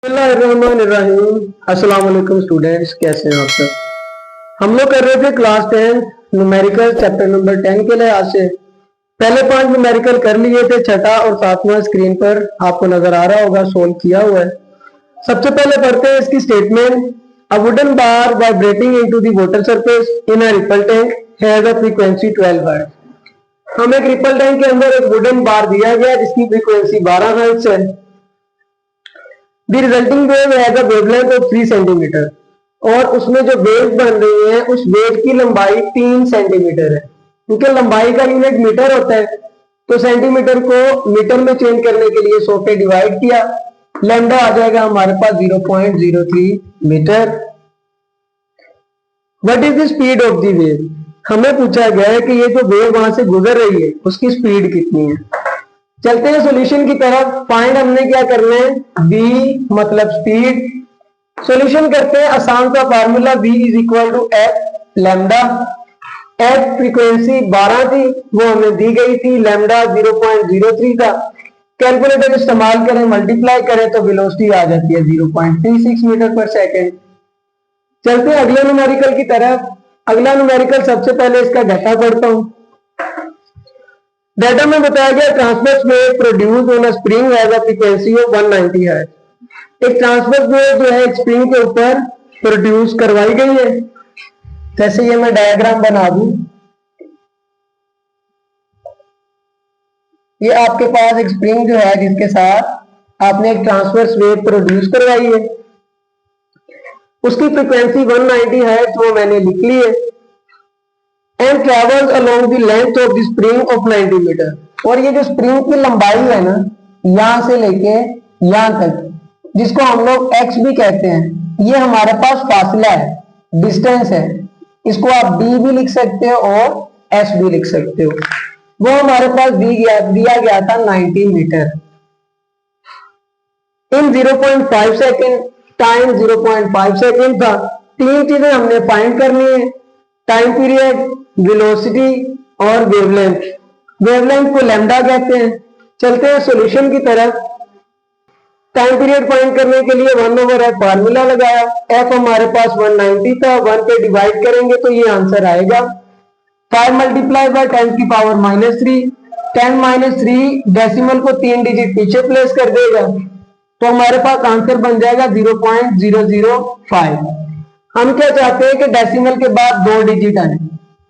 अस्सलाम वालेकुम स्टूडेंट्स, कैसे हैं आप सब। हम लोग कर रहे थे क्लास 10 न्यूमेरिकल चैप्टर नंबर 10 के लिए। आज से पहले 5 न्यूमेरिकल कर लिए थे, छठा और 7वां स्क्रीन पर आपको नजर आ रहा होगा, सोल्व किया हुआ है। सबसे पहले पढ़ते हैं इसकी statement. A wooden bar vibrating into the water surface in a ripple tank has a frequency 12 hertz. हमें एक रिपल टैंक के अंदर एक वुडन बार दिया गया जिसकी फ्रीक्वेंसी 12 हर्ट्ज है। The resulting wave has a wavelength of 3 centimetre और उसमें जो वेव बन रही है उस वेव की लंबाई 3 सेंटीमीटर है। क्योंकि लंबाई का यूनिट मीटर होता है तो सेंटीमीटर को मीटर में चेंज करने के लिए 100 पे डिवाइड किया, लैम्डा आ जाएगा हमारे पास 0.03 metre. What is the speed of the wave. हमें पूछा गया है कि ये जो वेव वहां से गुजर रही है उसकी स्पीड कितनी है। चलते हैं सॉल्यूशन की तरफ। फाइंड हमने क्या करना है, v मतलब स्पीड। सॉल्यूशन करते हैं। आसान सा formula v is equal to F lambda. F frequency 12 थी, वो हमें दी गई थी, लैम्डा 0.03 था। कैलकुलेटर इस्तेमाल करें, मल्टीप्लाई करें तो वेलोसिटी आ जाती है 0.36 मीटर पर सेकेंड। चलते हैं अगले न्यूमेरिकल की तरफ। अगला न्यूमेरिकल सबसे पहले इसका डाटा पढ़ता हूं। डाटा में बताया गया transverse wave produce on a spring has a frequency of 190 hertz. एक ट्रांसवर्स वेव जो है एक स्प्रिंग के ऊपर प्रोड्यूस करवाई गई है। जैसे ये मैं डायग्राम बना दूं, ये आपके पास एक स्प्रिंग जो है जिसके साथ आपने एक ट्रांसवर्स वेव प्रोड्यूस करवाई है, उसकी फ्रीक्वेंसी 190 हर्ट्ज वो मैंने लिख ली है। And travels along the length of the spring of 90 metre. और ये जो स्प्रिंग की लंबाई है ना, यहां से लेके यहां तक, जिसको हम लोग x भी कहते हैं, ये हमारे पास फासला है, डिस्टेंस है। इसको आप d भी लिख सकते हो और s भी लिख सकते हो। वो हमारे पास दिया गया था 90 मीटर इन 0.5 सेकेंड। टाइम 0.5 सेकेंड था। तीन चीजें हमने फाइंड करनी है, टाइम पीरियड, वेलोसिटी और वेवलेंथ। वेवलेंथ को लैम्डा कहते हैं। चलते हैं सॉल्यूशन की तरफ। टाइम पीरियड फाइंड करने के लिए 1/f फार्मूला लगाया। f हमारे पास 190 था, 1 पे डिवाइड करेंगे तो ये आंसर आएगा 5 मल्टीप्लाई बाय 10 की पावर -3। 10 - 3 डेसिमल को 3 डिजिट पीछे प्लेस कर देगा तो हमारे पास आंसर बन जाएगा 0.005। हम क्या चाहते हैं कि डेसिमल के बाद 2 डिजिट आए,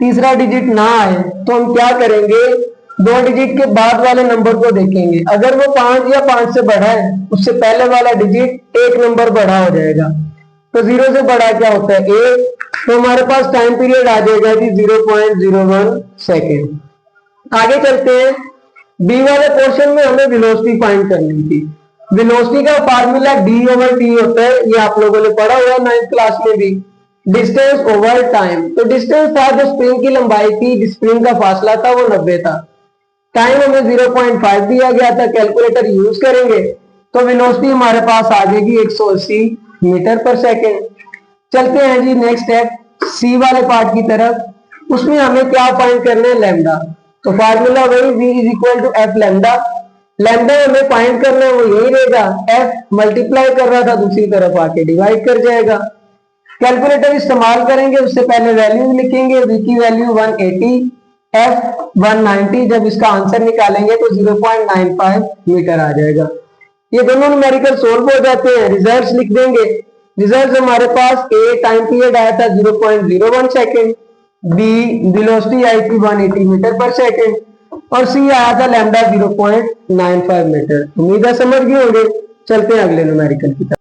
तीसरा डिजिट ना आए, तो हम क्या करेंगे, 2 डिजिट के बाद वाले नंबर को देखेंगे। अगर वो 5 या 5 से बड़ा है, उससे पहले वाला डिजिट एक नंबर बड़ा हो जाएगा। तो 0 से बड़ा क्या होता है 1, तो हमारे पास टाइम पीरियड आ जाएगा जी 0.01 सेकेंड। आगे चलते हैं। बी वाले पोर्शन में हमें वेलोसिटी फाइंड करनी थी। वेलोसिटी का फार्मूला d/t होता है, ये आप लोगों ने पढ़ा हुआ है 9th क्लास में भी। डिस्टेंस ओवर टाइम, तो डिस्टेंस था जो स्प्रिंग की लंबाई थी, जिस स्प्रिंग का फासला था वो 90 था। टाइम हमें 0.5 दिया गया था, कैलकुलेटर यूज करेंगे तो वेलोसिटी हमारे पास आ जाएगी 180 मीटर पर सेकेंड। चलते हैं जी नेक्स्ट स्टेप सी वाले पार्ट की तरफ। उसमें हमें क्या फाइंड करना है, लैम्डा। तो फार्मूला वही v is equal to F lambda. Lambda हमें फाइंड करना है, वो यही रहेगा, f मल्टीप्लाई कर रहा था दूसरी तरफ आके डिवाइड कर जाएगा। कैलकुलेटर इस्तेमाल करेंगे, उससे पहले वैल्यू लिखेंगे। v की वैल्यू 180, f 190। जब इसका आंसर निकालेंगे तो 0.95 मीटर आ जाएगा। ये दोनों न्यूमेरिकल सोल्व हो जाते हैं। रिजल्ट्स लिख देंगे। रिजल्ट हमारे पास a टाइम पीरियड आया था 0.01 सेकेंड, b वेलोसिटी आई थी 180 मीटर पर सेकेंड और c आया था लैम्डा 0.95 मीटर। उम्मीद है समझ गए होंगे। चलते हैं अगले न्यूमेरिकल की तरफ।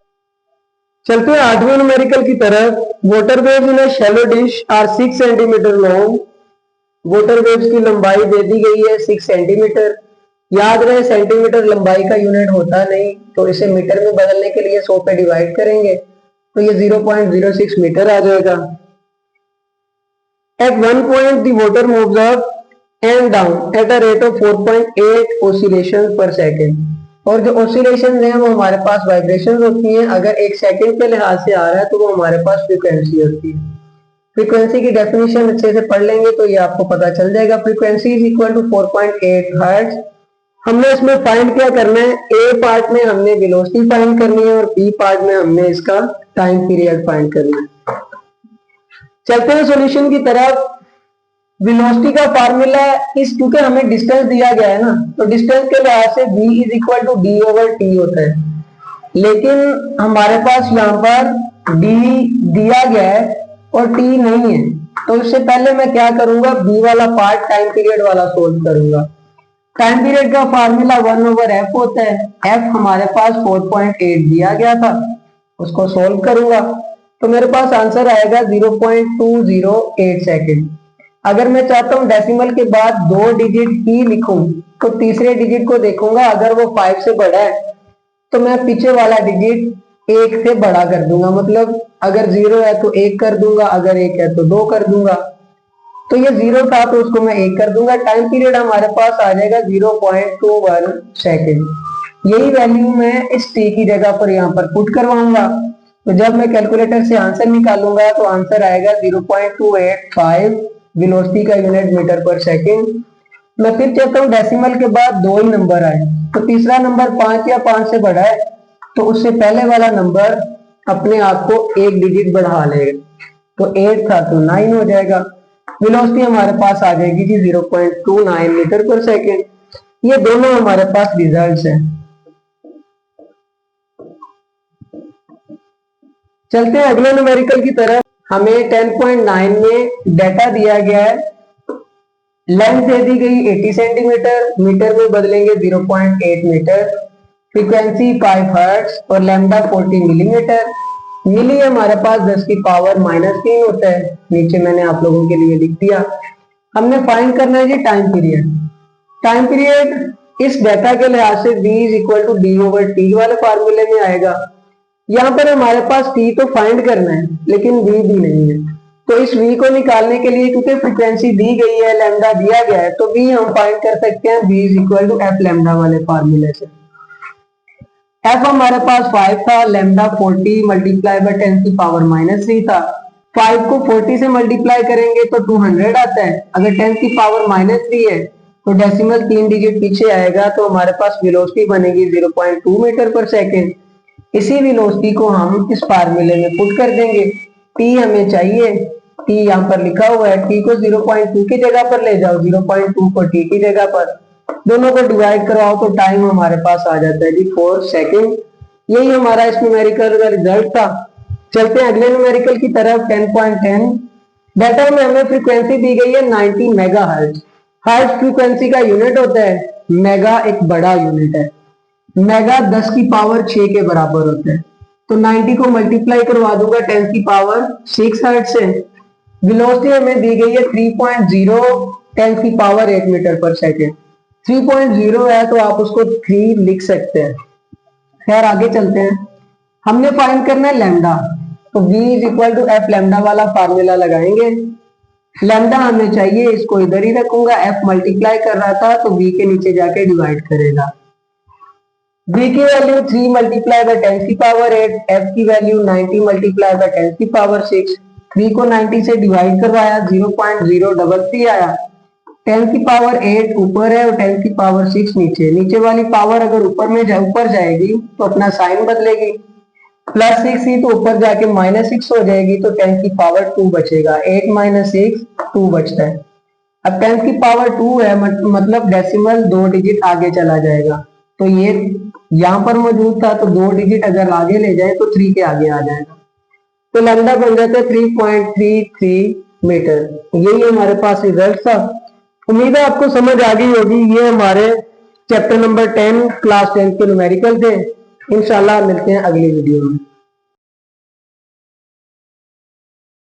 चलते हैं 8वें न्यूमेरिकल की तरफ। Water waves in a shallow dish are 6 centimetre long. Water waves की लंबाई दे दी गई है 6 सेंटीमीटर। याद रहे सेंटीमीटर लंबाई का यूनिट होता नहीं, तो इसे मीटर में बदलने के लिए 100 पे डिवाइड करेंगे तो ये 0.06 मीटर आ जाएगा। At one point the water moves up and down at a rate of 4.8 oscillation per second. और जो ऑसिलेशन है वो हमारे पास वाइब्रेशन होती हैं। अगर 1 सेकेंड के लिहाज से आ रहा है तो वो हमारे पास फ्रीक्वेंसी होती है। फ्रीक्वेंसी की डेफिनेशन अच्छे से पढ़ लेंगे तो ये आपको पता चल जाएगा। Frequency is equal to 4.8 hertz. हमने इसमें फाइंड क्या करना है, ए पार्ट में हमने वेलोसिटी फाइंड करनी है और बी पार्ट में हमने इसका टाइम पीरियड फाइंड करना है। चलते हैं सॉल्यूशन की तरफ। वेलोसिटी का फार्मूला इस, क्योंकि हमें डिस्टेंस दिया गया है ना, तो डिस्टेंस के लिहाज से v is equal to D over T होता है, लेकिन हमारे पास यहाँ पर d दिया गया है और t नहीं है, तो इससे पहले मैं क्या करूंगा, b वाला पार्ट टाइम पीरियड वाला सोल्व करूंगा। टाइम पीरियड का फार्मूला 1 ओवर f होता है, f हमारे पास 4.8 दिया गया था, उसको सोल्व करूंगा तो मेरे पास आंसर आएगा 0.208 सेकेंड। अगर मैं चाहता हूं डेसिमल के बाद 2 डिजिट ही लिखूं तो तीसरे डिजिट को देखूंगा, अगर वो 5 से बड़ा है तो मैं पीछे वाला डिजिट 1 से बड़ा कर दूंगा, मतलब अगर 0 है तो 1 कर दूंगा, अगर 1 है तो 2 कर दूंगा। तो ये 0 था तो उसको मैं 1 कर दूंगा, टाइम पीरियड हमारे पास आ जाएगा 0.21 सेकेंड। यही वैल्यू मैं इस t की जगह पर यहाँ पर पुट करवाऊंगा, तो जब मैं कैलकुलेटर से आंसर निकालूंगा तो आंसर आएगा 0.285 वेलोसिटी का यूनिट मीटर पर सेकेंड। मैं फिर चाहता हूँ डेसिमल के बाद 2 ही नंबर आए, तो तीसरा नंबर 5 या 5 से बड़ा है तो उससे पहले वाला नंबर अपने आप को 1 डिजिट बढ़ा लेगा, तो 8 था तो 9 हो जाएगा। वेलोसिटी हमारे पास आ जाएगी जी 0.29 मीटर पर सेकेंड। ये दोनों हमारे पास रिजल्ट्स हैं। चलते हैं अगले न्यूमेरिकल की तरफ। हमें 10.9 में डाटा दिया गया है, लेंथ दे दी गई 80 सेंटीमीटर, मीटर में बदलेंगे 0.8 मीटर, फ्रीक्वेंसी 5 हर्ट्ज और लैम्डा 40 मिलीमीटर। मिली हमारे पास 10 की पावर -3 होता है, नीचे मैंने आप लोगों के लिए लिख दिया। हमने फाइंड करना है जी टाइम पीरियड। टाइम पीरियड इस डाटा के लिहाज से v is equal to D over T वाले फार्मूले में आएगा। यहाँ पर हमारे पास t तो फाइंड करना है लेकिन v भी नहीं है, तो इस v को निकालने के लिए क्योंकि फ्रीक्वेंसी दी गई है, लैम्डा दिया गया है, तो v हम फाइंड कर सकते हैं v is equal to F lambda वाले फार्मूले से। f हमारे पास 5 था, लैम्डा 40 मल्टीप्लाई बाय 10 की पावर -3 था। 5 को 40 से मल्टीप्लाई करेंगे तो 200 आता है, अगर 10 की पावर -3 है तो डेसिमल 3 डिजिट पीछे आएगा, तो हमारे पास वेलोसिटी बनेगी 0.2 मीटर पर सेकेंड। इसी वेलोसिटी को हम इस फार्मूले में पुट कर देंगे। t हमें चाहिए, t यहाँ पर लिखा हुआ है, t को 0.2 की जगह पर ले जाओ, 0.2 को t की जगह पर, दोनों को डिवाइड करवाओ तो टाइम हमारे पास आ जाता है जी 4 सेकेंड। यही हमारा इस न्यूमेरिकल का रिजल्ट था। चलते हैं अगले न्यूमेरिकल की तरफ। 10.10 डाटा में हमें फ्रीक्वेंसी दी गई है 90 मेगा हर्ट्ज। हर्ट्ज फ्रीक्वेंसी का यूनिट होता है, मेगा एक बड़ा यूनिट है, मेगा 10 की पावर 6 के बराबर होता है, तो 90 को मल्टीप्लाई करवा दूंगा 10 की पावर 6 हर्ट्ज से। वेलोसिटी हमें दी गई है 3.0 10 की पावर 8 मीटर पर सेकेंड। 3.0 है तो आप उसको 3 लिख सकते हैं। खैर आगे चलते हैं। हमने फाइंड करना है लैम्डा, तो v is equal to F lambda वाला फार्मूला लगाएंगे। लैम्डा हमें चाहिए, इसको इधर ही रखूंगा, f मल्टीप्लाई कर रहा था तो v के नीचे जाके डिवाइड करेगा। v की वैल्यू 3 मल्टीप्लाई बाय 10 की पावर 8, f की वैल्यू 90 मल्टीप्लाई बाय 10 की पावर 6। 3 को 90 से डिवाइड करवाया, 0.033 आया। 10 की पावर 8 ऊपर है और 10 की पावर 6 नीचे। नीचे वाली पावर अगर ऊपर जाएगी तो अपना साइन बदलेगी, +6 ही तो ऊपर जाके -6 हो जाएगी, तो 10 की पावर 2 बचेगा। 8 - 6 2 बचता है। अब 10 की पावर 2 है, मतलब डेसिमल 2 डिजिट आगे चला जाएगा, तो ये यहाँ पर मौजूद था तो 2 डिजिट अगर आगे ले जाए तो 3 के आगे आ जाएगा, तो लैम्डा बन जाता है 3.33 मीटर। यही हमारे पास रिजल्ट था। उम्मीद है आपको समझ आ गई होगी। ये हमारे चैप्टर नंबर 10 क्लास 10 के न्यूमेरिकल थे। इंशाल्लाह मिलते हैं अगली वीडियो में।